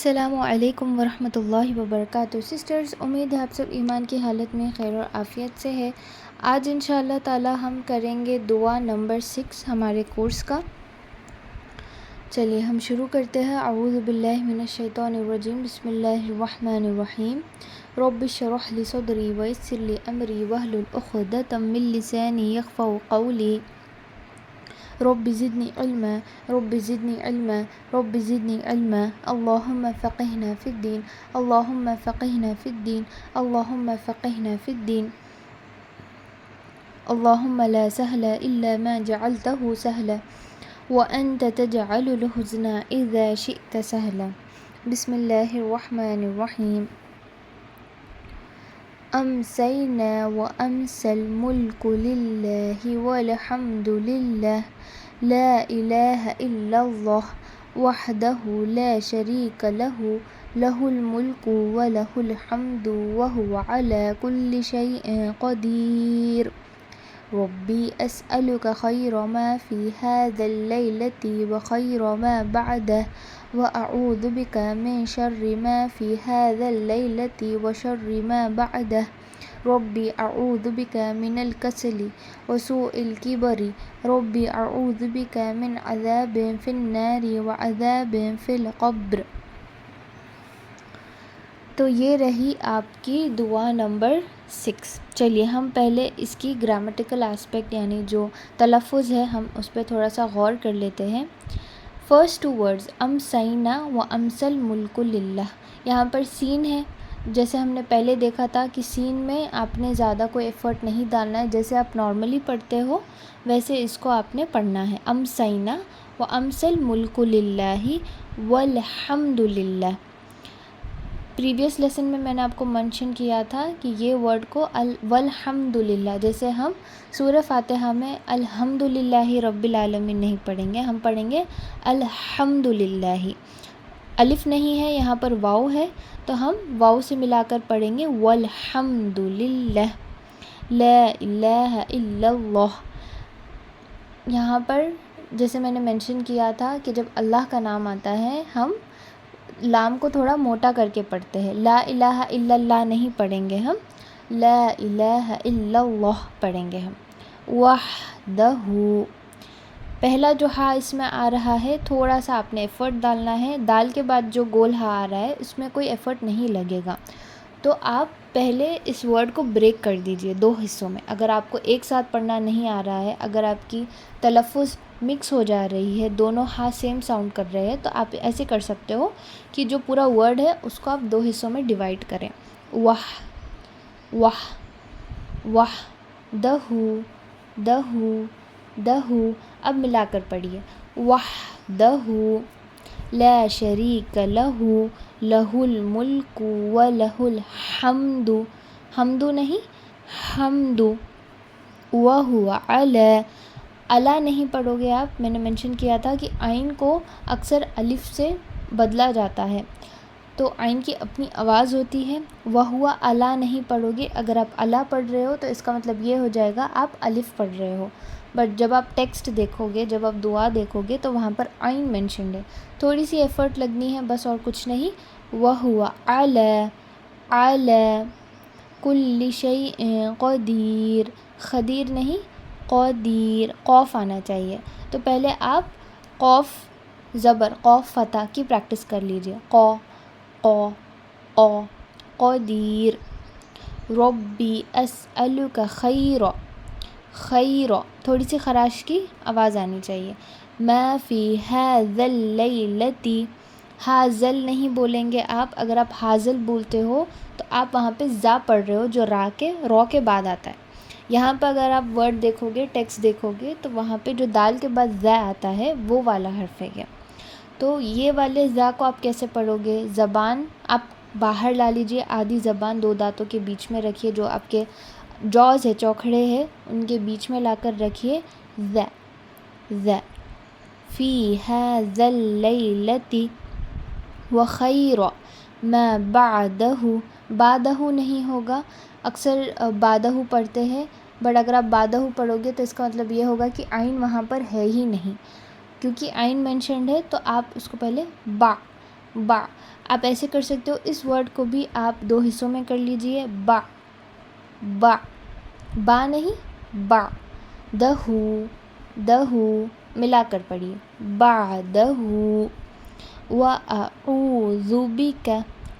السلام علیکم ورحمۃ اللہ وبرکاتہ۔ سسٹرز، امید ہے آپ سب ایمان کی حالت میں خیر اور عافیت سے ہے۔ آج انشاءاللہ تعالی ہم کریں گے دعا نمبر 6 ہمارے کورس کا۔ چلیے ہم شروع کرتے ہیں۔ اعوذ باللہ من الشیطان الرجیم، بسم اللہ الرحمن الرحیم۔ رب اشرح لی صدری ویسر لی امری واحلل عقدۃ من لسانی یفقہوا قولی۔ رب زدنی علما، رب زدنی علما، رب زدنی علما۔ اللہم فقہنا فی الدین، اللہم فقہنا فی الدین، اللہم فقہنا فی الدین۔ اللہم لا سہل الا ما جعلتہ سہلا وانت تجعل الحزن اذا شئت سہلا۔ بسم اللہ الرحمن الرحیم۔ امسینا وامسی الملک للہ والحمد للہ لا الہ الا اللہ وحدہ لا شریک لہ لہ الملک ولہ الحمد وہو علی کل شیء قدیر۔ ربی اسألک خیر ما فی هذا اللیلۃ وخیر ما بعدہ واعوذ بک من شر ما فی هذا اللیلۃ وشر ما بعدہ۔ ربی اعوذ بک من الکسل وسوء الکبر۔ ربی اعوذ بک من عذاب فی النار وعذاب فی القبر۔ تو یہ رہی آپ کی دعا نمبر 6۔ چلیے ہم پہلے اس کی گرامیٹیکل اسپیکٹ یعنی جو تلفظ ہے ہم اس پہ تھوڑا سا غور کر لیتے ہیں۔ فرسٹ ٹو ورڈز امسینا و امسی الملک للہ، یہاں پر سین ہے۔ جیسے ہم نے پہلے دیکھا تھا کہ سین میں آپ نے زیادہ کوئی ایفرٹ نہیں ڈالنا ہے، جیسے آپ نارملی پڑھتے ہو ویسے اس کو آپ نے پڑھنا ہے۔ امسینا و امسی الملک للہ والحمد للہ۔ پریویس لیسن میں نے آپ کو منشن کیا تھا کہ یہ ورڈ کو والحمد للہ، جیسے ہم سورہ فاتحہ میں الحمد للہ رب العالمین نہیں پڑھیں گے، ہم پڑھیں گے الحمد للہ۔ الف نہیں ہے، یہاں پر واؤ ہے تو ہم واؤ سے ملا کر پڑھیں گے والحمد للہ لا الہ الا اللہ۔ یہاں پر جیسے میں نے منشن کیا تھا کہ جب اللہ کا نام آتا ہے ہم لام کو تھوڑا موٹا کر کے پڑھتے ہیں، لا الہ الا اللہ نہیں پڑھیں گے، ہم لا الہ الا اللہ پڑھیں گے۔ ہم وحدہ، پہلا جو ہا اس میں آ رہا ہے تھوڑا سا آپ نے ایفرٹ ڈالنا ہے، دال کے بعد جو گول ہا آ رہا ہے اس میں کوئی ایفرٹ نہیں لگے گا، تو آپ پہلے اس ورڈ کو بریک کر دیجئے 2 حصوں میں۔ اگر آپ کو ایک ساتھ پڑھنا نہیں آ رہا ہے، اگر آپ کی تلفظ مکس ہو جا رہی ہے، دونوں ہا سیم ساؤنڈ کر رہے ہیں، تو آپ ایسے کر سکتے ہو کہ جو پورا ورڈ ہے اس کو آپ 2 حصوں میں ڈیوائڈ کریں۔ وحدہ دہ، اب ملا کر پڑھیے وحدہ لا شریک لہ لہ الملک ولہ الحمد، حمد نہیں حمد، وہو علی نہیں پڑھو گے آپ، میں نے منشن کیا تھا کہ عین کو اکثر الف سے بدلا جاتا ہے تو عین کی اپنی آواز ہوتی ہے، وہو علی نہیں پڑھو گے۔ اگر آپ علی پڑھ رہے ہو تو اس کا مطلب یہ ہو جائے گا آپ الف پڑھ رہے ہو، بٹ جب آپ ٹیکسٹ دیکھو گے، جب آپ دعا دیکھو گے تو وہاں پر عین مینشنڈ ہے، تھوڑی سی ایفرٹ لگنی ہے بس اور کچھ نہیں۔ وہو علی کل شیء قدیر، قدیر نہیں قدیر، قوف آنا چاہیے، تو پہلے آپ قوف زبر قوف فتح کی پریکٹس کر لیجئے، قدیر۔ ربی اسألک خیر، تھوڑی سی خراش کی آواز آنی چاہیے، ما فی هذا اللیلۃ، حاضل نہیں بولیں گے آپ، اگر آپ حاضل بولتے ہو تو آپ وہاں پہ زا پڑھ رہے ہو جو رو کے بعد آتا ہے۔ یہاں پہ اگر آپ ورڈ دیکھو گے، ٹیکسٹ دیکھو گے تو وہاں پہ جو دال کے بعد زا آتا ہے وہ والا حرف ہے یہ، تو یہ والے زا کو آپ کیسے پڑھو گے؟ زبان آپ باہر لا لیجئے، آدھی زبان 2 دانتوں کے بیچ میں رکھیے، جو آپ کے جوز ہے چوکھڑے ہیں ان کے بیچ میں لا کر رکھیے، ذ فی هذا اللیلۃ وخیر ما بعدہ، بعدہ نہیں ہوگا، اکثر بعدہ پڑھتے ہیں بٹ اگر آپ بعدہ پڑھو گے تو اس کا مطلب یہ ہوگا کہ عین وہاں پر ہے ہی نہیں، کیونکہ عین مینشنڈ ہے تو آپ اس کو پہلے با. آپ ایسے کر سکتے ہو. اس ورڈ کو بھی آپ 2 حصوں میں کر لیجئے. با با با نہیں با. دہو ملا کر پڑھیے. بعدہو. وَأَعُوذُ بِکَ.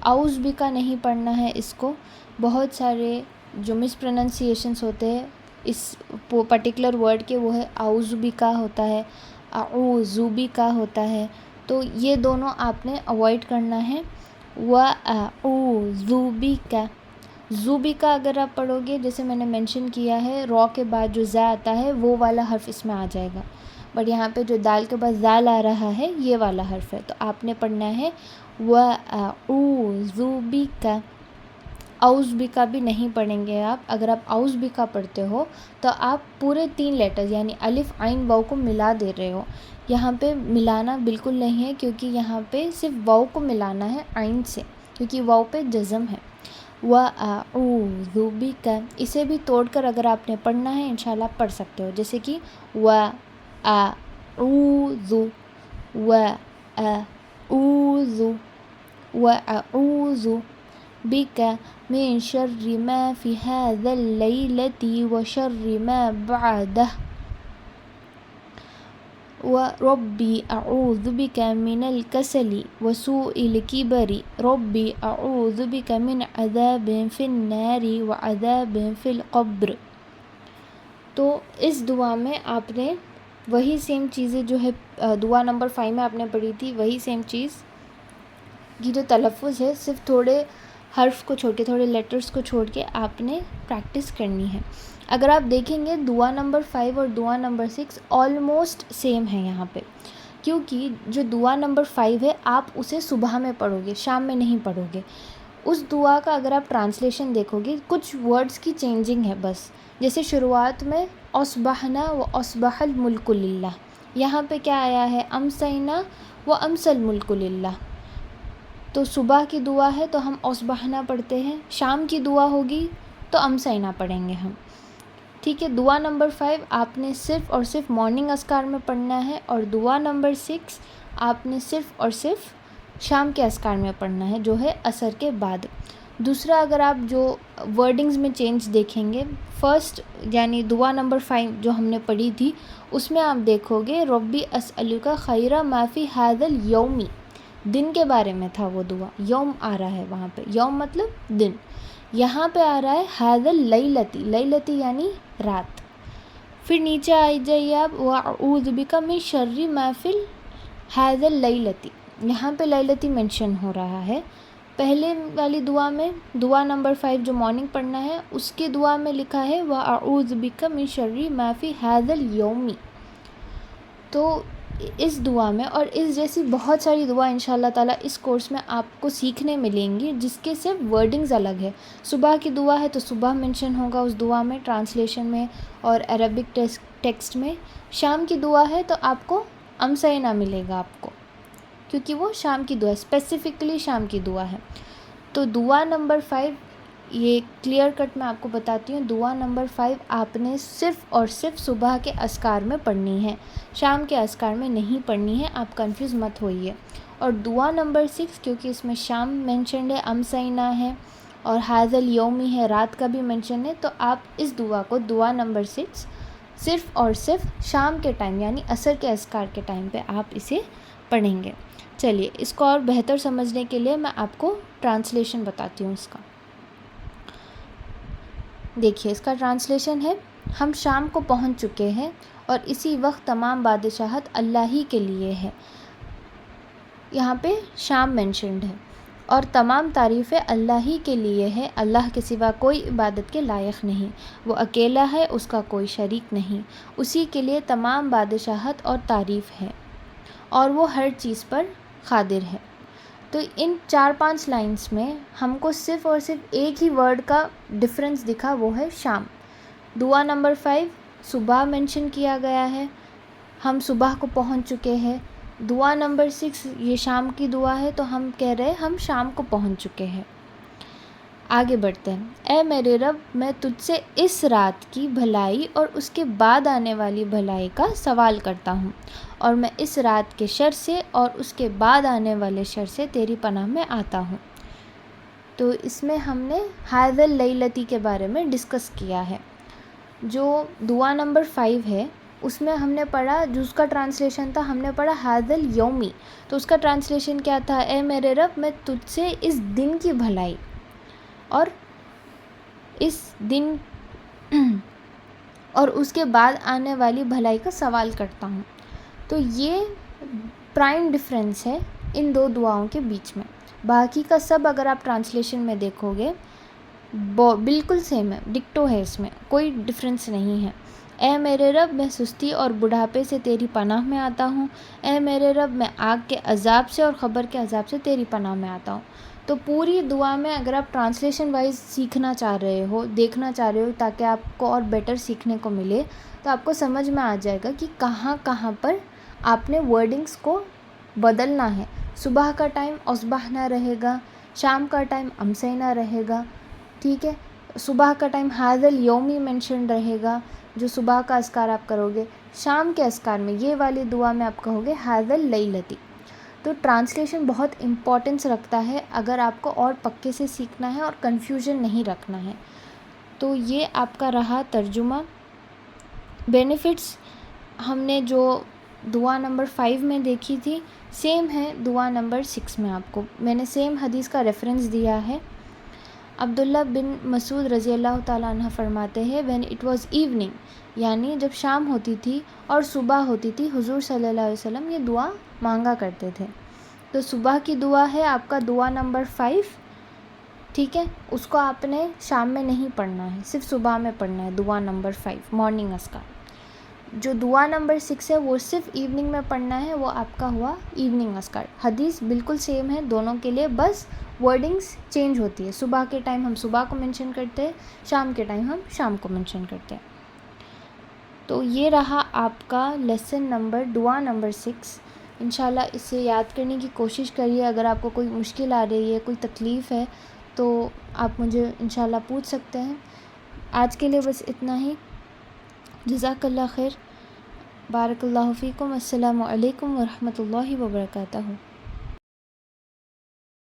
اعوذ بکا نہیں پڑھنا ہے اس کو. بہت سارے جو مس پروننسیشنس ہوتے ہیں اس پرٹیکولر ورڈ کے وہ ہے اعوذ بکا ہوتا ہے, اعوذ بکا ہوتا ہے. تو یہ دونوں آپ نے اوائڈ کرنا ہے. وَأَعُوذُ بِکَ. زُبِکا اگر آپ پڑھو گے جیسے میں نے مینشن کیا ہے را کے بعد جو زا آتا ہے وہ والا حرف اس میں آ جائے گا, بٹ یہاں پہ جو دال کے بعد زال آ رہا ہے یہ والا حرف ہے. تو آپ نے پڑھنا ہے وَأَعُوذُ بِکَ. اعوذ بکا بھی نہیں پڑھیں گے آپ. اگر آپ اعوذ بکا پڑھتے ہو تو آپ پورے 3 لیٹرز یعنی الف عین واؤ کو ملا دے رہے ہو. یہاں پہ ملانا بالکل نہیں ہے کیونکہ یہاں پہ صرف واؤ کو ملانا ہے عین سے, کیونکہ واؤ پہ جزم ہے. وَأَعُوذُ بِکَ. اسے بھی توڑ کر اگر آپ نے پڑھنا ہے انشاءاللہ پڑھ سکتے ہو, جیسے کہ وَأَعُوذُ بِکَ مِن شَرِّ مَا فِی هَذَا اللَّیْلَةِ وَشَرِّ مَا بَعْدَهُ. رَبِّ أَعُوذُ بِکَ مِنَ الْکَسَلِ وَسُوءِ الْکِبْرِ رَبِّ أَعُوذُ بِکَ مِنْ عَذَابٍ فِی النَّارِ وَعَذَابٍ فِی الْقَبْرِ. تو اس دعا میں آپ نے وہی سیم چیزیں جو ہے دعا نمبر 5 میں آپ نے پڑھی تھی وہی سیم چیز کی جو تلفظ ہے صرف تھوڑے حرف کو چھوڑ کے, تھوڑے لیٹرز کو چھوڑ کے آپ نے پریکٹس کرنی ہے. اگر آپ دیکھیں گے دعا نمبر 5 اور دعا نمبر 6 آلموسٹ سیم ہے یہاں پہ, کیونکہ جو دعا نمبر 5 ہے آپ اسے صبح میں پڑھو گے, شام میں نہیں پڑھو گے. اس دعا کا اگر آپ ٹرانسلیشن دیکھو گے کچھ ورڈز کی چینجنگ ہے بس. جیسے شروعات میں اصبحنا و اصبح الملک للہ, یہاں پہ کیا آیا ہے امسینا و امسی الملک للہ. تو صبح کی دعا ہے تو ہم اصبحنا پڑھتے ہیں, شام کی دعا ہوگی تو امسینا پڑھیں گے ہم. ٹھیک ہے. دعا نمبر 5 آپ نے صرف اور صرف مارننگ اذکار میں پڑھنا ہے, اور دعا نمبر 6 آپ نے صرف اور صرف شام کے اذکار میں پڑھنا ہے جو ہے عصر کے بعد. دوسرا اگر آپ جو ورڈنگز میں چینج دیکھیں گے, فرسٹ یعنی دعا نمبر 5 جو ہم نے پڑھی تھی اس میں آپ دیکھو گے ربی اسألک خیر ما فی ھذا الیوم, دن کے بارے میں تھا وہ دعا. یوم آ رہا ہے وہاں پہ, یوم مطلب دن. یہاں پہ آ رہا ہے ھذا اللیلتی, لیلتی یعنی رات. پھر نیچے آ جائیے آپ وَأَعُوذُ بِکَ مِن شَرِّ مَا فِی ھذا اللیلتی, یہاں پہ لیلتی مینشن ہو رہا ہے. پہلے والی دعا میں دعا نمبر 5 جو مارننگ پڑھنا ہے اس کی دعا میں لکھا ہے وَأَعُوذُ بِکَ مِن شَرِّ مَا فِی ھذا اليَوْمِ. تو اس دعا میں اور اس جیسی بہت ساری دعا انشاءاللہ تعالیٰ اس کورس میں آپ کو سیکھنے ملیں گی جس کے صرف ورڈنگز الگ ہے. صبح کی دعا ہے تو صبح مینشن ہوگا اس دعا میں ٹرانسلیشن میں اور عربک ٹیکسٹ میں. شام کی دعا ہے تو آپ کو امسینا ملے گا آپ کو, کیونکہ وہ شام کی دعا اسپیسیفکلی شام کی دعا ہے. تو دعا نمبر 5 یہ کلیئر کٹ میں آپ کو بتاتی ہوں, دعا نمبر 5 آپ نے صرف اور صرف صبح کے اذکار میں پڑھنی ہے, شام کے اذکار میں نہیں پڑھنی ہے. آپ کنفیوز مت ہوئیے. اور دعا نمبر 6 کیونکہ اس میں شام مینشنڈ ہے, امسینا ہے اور ھذا الیومی ہے, رات کا بھی مینشن ہے, تو آپ اس دعا کو دعا نمبر 6 صرف اور صرف شام کے ٹائم یعنی عصر کے اذکار کے ٹائم پہ آپ اسے پڑھیں گے. چلیے اس کو اور بہتر سمجھنے کے لیے میں آپ کو ٹرانسلیشن بتاتی ہوں اس کا. دیکھیے اس کا ٹرانسلیشن ہے, ہم شام کو پہنچ چکے ہیں اور اسی وقت تمام بادشاہت اللہ ہی کے لیے ہے. یہاں پہ شام مینشنڈ ہے اور تمام تعریفیں اللہ ہی کے لیے ہے. اللہ کے سوا کوئی عبادت کے لائق نہیں, وہ اکیلا ہے, اس کا کوئی شریک نہیں, اسی کے لیے تمام بادشاہت اور تعریف ہے اور وہ ہر چیز پر قادر ہے. تو ان 4-5 لائنز میں ہم کو صرف اور صرف ایک ہی ورڈ کا ڈفرینس دکھا, وہ ہے شام. دعا نمبر 5 صبح مینشن کیا گیا ہے, ہم صبح کو پہنچ چکے ہیں. دعا نمبر 6 یہ شام کی دعا ہے تو ہم کہہ رہے ہیں ہم شام کو پہنچ چکے ہیں. آگے بڑھتے ہیں۔ اے میرے رب، میں تجھ سے اس رات کی بھلائی اور اس کے بعد آنے والی بھلائی کا سوال کرتا ہوں، اور میں اس رات کے شر سے اور اس کے بعد آنے والے شر سے تیری پناہ میں آتا ہوں۔ تو اس میں ہم نے ہذا اللیلتی کے بارے میں ڈسکس کیا ہے۔ جو دعا نمبر 5 ہے اس میں ہم نے پڑھا، جو اس کا ٹرانسلیشن تھا، ہم نے پڑھا ہذا الیومی، تو اس کا ٹرانسلیشن کیا تھا؟ اے میرے رب، میں تجھ سے اس دن کی بھلائی اور اس دن اور اس کے بعد آنے والی بھلائی کا سوال کرتا ہوں۔ تو یہ پرائم ڈفرینس ہے ان دو دعاؤں کے بیچ میں۔ باقی کا سب اگر آپ ٹرانسلیشن میں دیکھو گے بالکل سیم ہے، ڈکٹو ہے، اس میں کوئی ڈفرینس نہیں ہے۔ اے میرے رب، میں سستی اور بڑھاپے سے تیری پناہ میں آتا ہوں۔ اے میرے رب، میں آگ کے عذاب سے اور قبر کے عذاب سے تیری پناہ میں آتا ہوں۔ تو پوری دعا میں اگر آپ ٹرانسلیشن وائز سیکھنا چاہ رہے ہو، دیکھنا چاہ رہے ہو تاکہ آپ کو اور بیٹر سیکھنے کو ملے، تو آپ کو سمجھ میں آ جائے گا کہ کہاں کہاں پر آپ نے ورڈنگس کو بدلنا ہے۔ صبح کا ٹائم اصبحنا رہے گا، شام کا ٹائم امسینا رہے گا، ٹھیک ہے۔ صبح کا ٹائم ھذا الیومی مینشن رہے گا، جو صبح کا اذکار آپ کرو گے۔ شام کے اذکار میں یہ والی دعا میں آپ کہو گے ھذا اللیلتی۔ تو ٹرانسلیشن بہت امپورٹنس رکھتا ہے اگر آپ کو اور پکے سے سیکھنا ہے اور کنفیوژن نہیں رکھنا ہے۔ تو یہ آپ کا رہا ترجمہ۔ بینیفٹس ہم نے جو دعا نمبر 5 میں دیکھی تھی سیم ہے دعا نمبر 6 میں، آپ کو میں نے سیم حدیث کا ریفرنس دیا ہے۔ عبداللہ بن مسعود رضی اللہ تعالیٰ عنہ فرماتے ہیں when it was evening، یعنی جب شام ہوتی تھی اور صبح ہوتی تھی، حضور صلی اللہ علیہ وسلم یہ دعا مانگا کرتے تھے۔ تو صبح کی دعا ہے آپ کا دعا نمبر 5، ٹھیک ہے، اس کو آپ نے شام میں نہیں پڑھنا ہے، صرف صبح میں پڑھنا ہے دعا نمبر 5 مارننگ اذکار۔ جو دعا نمبر 6 ہے وہ صرف ایوننگ میں پڑھنا ہے، وہ آپ کا ہوا ایوننگ اذکار۔ حدیث بالکل سیم ہے دونوں کے لیے، بس ورڈنگس چینج ہوتی ہے۔ صبح کے ٹائم ہم صبح کو مینشن کرتے ہیں، شام کے ٹائم ہم شام کو مینشن کرتے ہیں۔ تو یہ رہا آپ کا لیسن نمبر دعا نمبر 6۔ انشاءاللہ اسے یاد کرنے کی کوشش کریے۔ اگر آپ کو کوئی مشکل آ رہی ہے، کوئی تکلیف ہے، تو آپ مجھے انشاءاللہ پوچھ سکتے ہیں۔ آج کے لیے بس اتنا ہی۔ جزاک اللہ خیر، بارک اللہ فیکم، السلام علیکم ورحمۃ اللہ وبرکاتہ۔